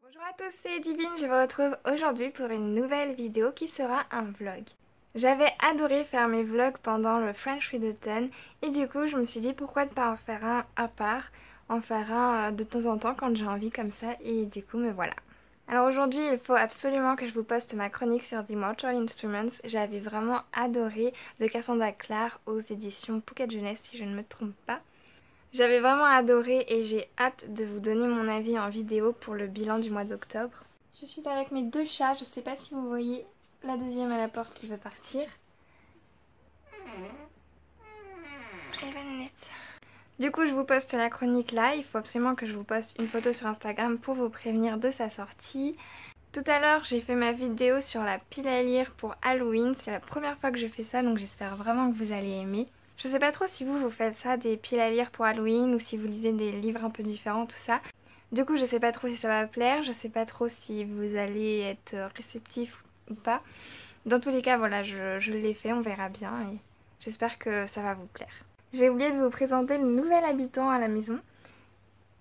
Bonjour à tous, c'est Divine, je vous retrouve aujourd'hui pour une nouvelle vidéo qui sera un vlog. J'avais adoré faire mes vlogs pendant le French Free d'automne et du coup je me suis dit pourquoi ne pas en faire un à part, en faire un de temps en temps quand j'ai envie comme ça et du coup me voilà. Alors aujourd'hui il faut absolument que je vous poste ma chronique sur The Mortal Instruments. J'avais vraiment adoré de Cassandra Clare aux éditions Pocket Jeunesse si je ne me trompe pas. J'avais vraiment adoré et j'ai hâte de vous donner mon avis en vidéo pour le bilan du mois d'octobre. Je suis avec mes deux chats, je sais pas si vous voyez la deuxième à la porte qui veut partir. Et la nénette. Du coup je vous poste la chronique là, il faut absolument que je vous poste une photo sur Instagram pour vous prévenir de sa sortie. Tout à l'heure j'ai fait ma vidéo sur la pile à lire pour Halloween, c'est la première fois que je fais ça donc j'espère vraiment que vous allez aimer. Je sais pas trop si vous faites ça, des piles à lire pour Halloween ou si vous lisez des livres un peu différents, tout ça. Du coup je sais pas trop si ça va plaire, je sais pas trop si vous allez être réceptif ou pas. Dans tous les cas voilà, je l'ai fait, on verra bien et j'espère que ça va vous plaire. J'ai oublié de vous présenter le nouvel habitant à la maison.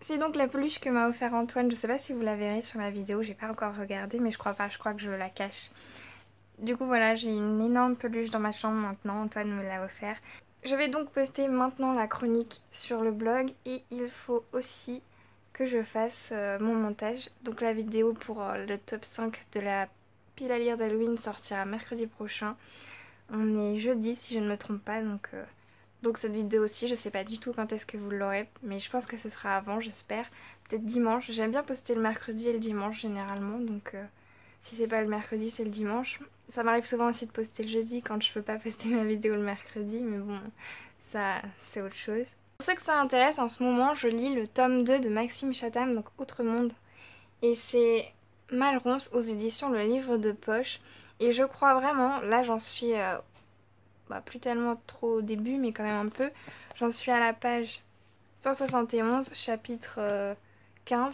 C'est donc la peluche que m'a offert Antoine, je sais pas si vous la verrez sur la vidéo, j'ai pas encore regardé mais je crois pas, je crois que je la cache. Du coup voilà, j'ai une énorme peluche dans ma chambre maintenant, Antoine me l'a offert. Je vais donc poster maintenant la chronique sur le blog et il faut aussi que je fasse mon montage. Donc la vidéo pour le top 5 de la pile à lire d'Halloween sortira mercredi prochain. On est jeudi si je ne me trompe pas, donc cette vidéo aussi, je sais pas du tout quand est-ce que vous l'aurez, mais je pense que ce sera avant, j'espère. Peut-être dimanche, j'aime bien poster le mercredi et le dimanche généralement, donc si c'est pas le mercredi c'est le dimanche. Ça m'arrive souvent aussi de poster le jeudi quand je peux pas poster ma vidéo le mercredi, mais bon, ça c'est autre chose. Pour ceux que ça intéresse, en ce moment je lis le tome 2 de Maxime Chatham, donc Autre Monde. Et c'est Malronce aux éditions Le Livre de Poche. Et je crois vraiment, là j'en suis plus tellement trop au début, mais quand même un peu. J'en suis à la page 171, chapitre 15.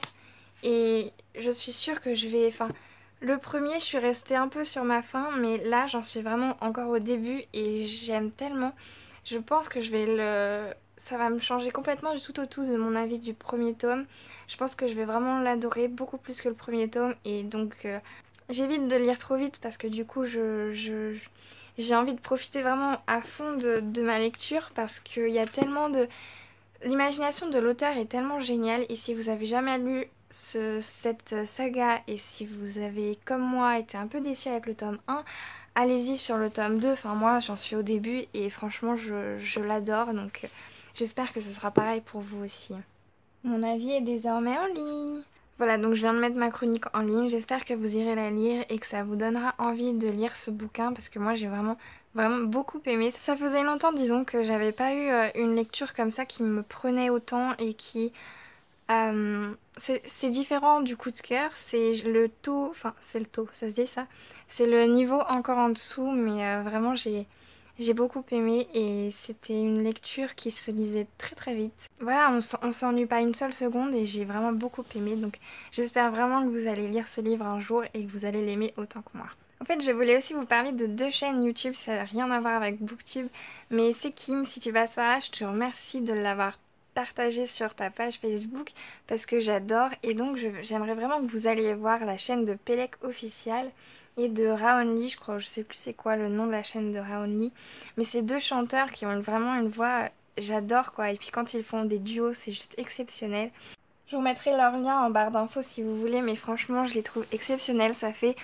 Et je suis sûre que je vais... Enfin, le premier, je suis restée un peu sur ma faim, mais là, j'en suis vraiment encore au début et j'aime tellement. Je pense que je vais le... Ça va me changer complètement du tout au tout de mon avis du premier tome. Je pense que je vais vraiment l'adorer beaucoup plus que le premier tome et donc j'évite de lire trop vite parce que du coup j'ai envie de profiter vraiment à fond de ma lecture parce qu'il y a tellement de... L'imagination de l'auteur est tellement géniale et si vous avez jamais lu cette saga et si vous avez comme moi été un peu déçu avec le tome 1, allez-y sur le tome 2, enfin moi j'en suis au début et franchement je l'adore donc j'espère que ce sera pareil pour vous aussi. Mon avis est désormais en ligne. Voilà donc je viens de mettre ma chronique en ligne, j'espère que vous irez la lire et que ça vous donnera envie de lire ce bouquin parce que moi j'ai vraiment beaucoup aimé. Ça faisait longtemps disons que j'avais pas eu une lecture comme ça qui me prenait autant et qui... c'est différent du coup de cœur, c'est le taux, enfin c'est le taux, ça se dit ça? C'est le niveau encore en dessous mais vraiment j'ai beaucoup aimé et c'était une lecture qui se lisait très vite. Voilà, on s'ennuie pas une seule seconde et j'ai vraiment beaucoup aimé donc j'espère vraiment que vous allez lire ce livre un jour et que vous allez l'aimer autant que moi. En fait, je voulais aussi vous parler de deux chaînes YouTube, ça n'a rien à voir avec Booktube, mais c'est Kim, si tu passes par là, je te remercie de l'avoir partagé sur ta page Facebook parce que j'adore et donc j'aimerais vraiment que vous alliez voir la chaîne de Pelek Official et de Raonly, je crois, je sais plus c'est quoi le nom de la chaîne de Raonly, mais c'est deux chanteurs qui ont vraiment une voix, j'adore quoi, et puis quand ils font des duos c'est juste exceptionnel. Je vous mettrai leur lien en barre d'infos si vous voulez, mais franchement je les trouve exceptionnels. Ça fait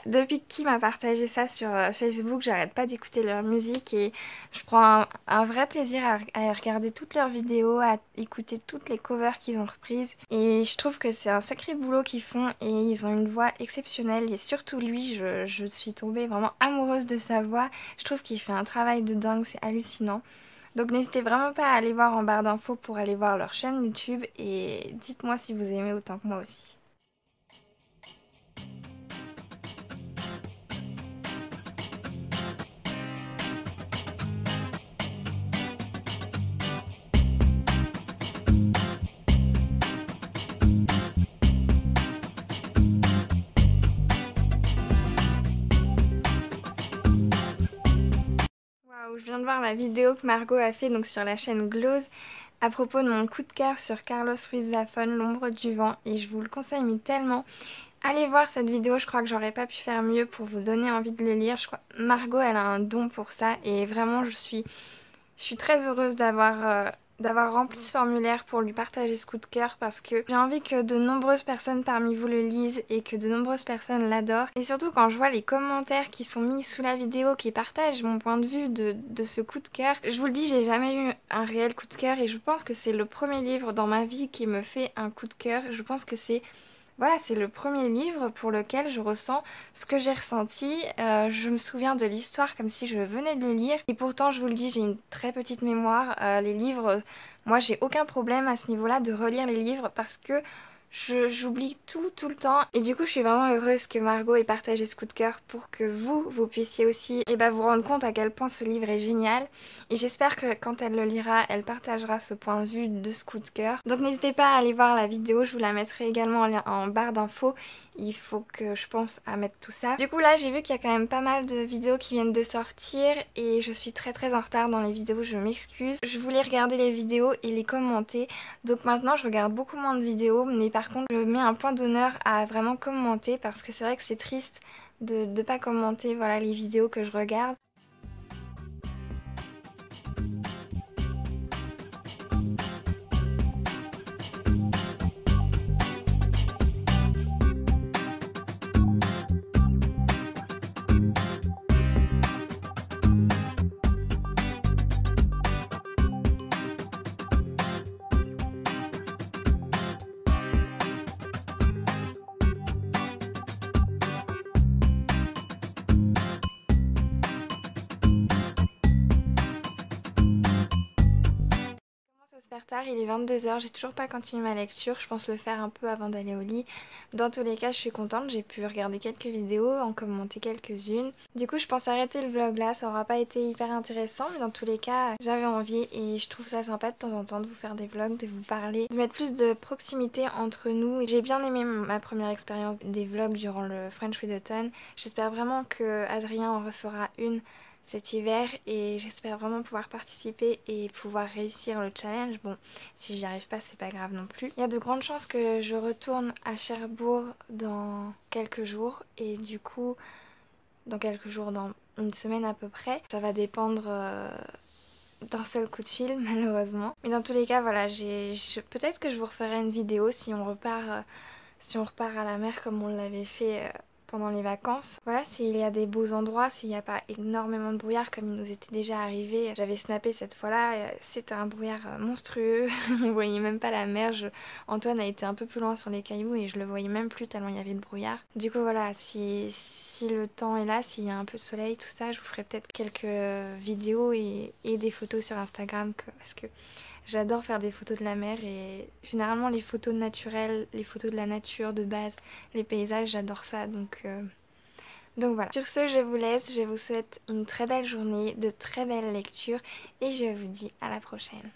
depuis que Kim a partagé ça sur Facebook, j'arrête pas d'écouter leur musique et je prends un vrai plaisir à regarder toutes leurs vidéos, à écouter toutes les covers qu'ils ont reprises. Et je trouve que c'est un sacré boulot qu'ils font et ils ont une voix exceptionnelle. Et surtout lui, je suis tombée vraiment amoureuse de sa voix. Je trouve qu'il fait un travail de dingue, c'est hallucinant. Donc n'hésitez vraiment pas à aller voir en barre d'infos pour aller voir leur chaîne YouTube et dites-moi si vous aimez autant que moi aussi. Je viens de voir la vidéo que Margot a fait donc sur la chaîne Glose. à propos de mon coup de cœur sur Carlos Ruiz Zafón, L'ombre du vent, et je vous le conseille mais tellement. Allez voir cette vidéo, je crois que j'aurais pas pu faire mieux pour vous donner envie de le lire. Je crois Margot elle a un don pour ça et vraiment je suis très heureuse d'avoir rempli ce formulaire pour lui partager ce coup de cœur parce que j'ai envie que de nombreuses personnes parmi vous le lisent et que de nombreuses personnes l'adorent. Et surtout quand je vois les commentaires qui sont mis sous la vidéo qui partagent mon point de vue de ce coup de cœur. Je vous le dis, j'ai jamais eu un réel coup de cœur et je pense que c'est le premier livre dans ma vie qui me fait un coup de cœur. Je pense que c'est le premier livre pour lequel je ressens ce que j'ai ressenti. Je me souviens de l'histoire comme si je venais de le lire. Et pourtant, je vous le dis, j'ai une très petite mémoire. Les livres, moi j'ai aucun problème à ce niveau-là de relire les livres parce que j'oublie tout le temps. Et du coup, je suis vraiment heureuse que Margot ait partagé ce coup de cœur pour que vous puissiez aussi vous rendre compte à quel point ce livre est génial. Et j'espère que quand elle le lira, elle partagera ce point de vue de ce coup de cœur. Donc n'hésitez pas à aller voir la vidéo, je vous la mettrai également en barre d'infos. Il faut que je pense à mettre tout ça. Du coup là j'ai vu qu'il y a quand même pas mal de vidéos qui viennent de sortir et je suis très en retard dans les vidéos, je m'excuse. Je voulais regarder les vidéos et les commenter, donc maintenant je regarde beaucoup moins de vidéos, mais par contre je mets un point d'honneur à vraiment commenter parce que c'est vrai que c'est triste de ne pas commenter voilà, les vidéos que je regarde. Faire tard, il est 22h, j'ai toujours pas continué ma lecture, je pense le faire un peu avant d'aller au lit. Dans tous les cas, je suis contente, j'ai pu regarder quelques vidéos, en commenter quelques-unes. Du coup, je pense arrêter le vlog là, ça aura pas été hyper intéressant, mais dans tous les cas, j'avais envie et je trouve ça sympa de temps en temps de vous faire des vlogs, de vous parler, de mettre plus de proximité entre nous. J'ai bien aimé ma première expérience des vlogs durant le French Read Autumn. J'espère vraiment que Adrien en refera une cet hiver et j'espère vraiment pouvoir participer et pouvoir réussir le challenge. Bon, si j'y arrive pas, c'est pas grave non plus. Il y a de grandes chances que je retourne à Cherbourg dans quelques jours et du coup, dans quelques jours, dans une semaine à peu près. Ça va dépendre d'un seul coup de fil malheureusement. Mais dans tous les cas, voilà, peut-être que je vous referai une vidéo si on repart à la mer comme on l'avait fait pendant les vacances. Voilà, s'il y a des beaux endroits, s'il n'y a pas énormément de brouillard comme il nous était déjà arrivé. J'avais snappé cette fois-là, c'était un brouillard monstrueux, on voyait même pas la mer. Antoine a été un peu plus loin sur les cailloux et je le voyais même plus tellement il y avait de brouillard. Du coup voilà, si le temps est là, s'il y a un peu de soleil, tout ça, je vous ferai peut-être quelques vidéos et des photos sur Instagram parce que j'adore faire des photos de la mer et généralement les photos naturelles, les photos de la nature de base, les paysages, j'adore ça donc voilà. Sur ce, je vous laisse, je vous souhaite une très belle journée, de très belles lectures et je vous dis à la prochaine.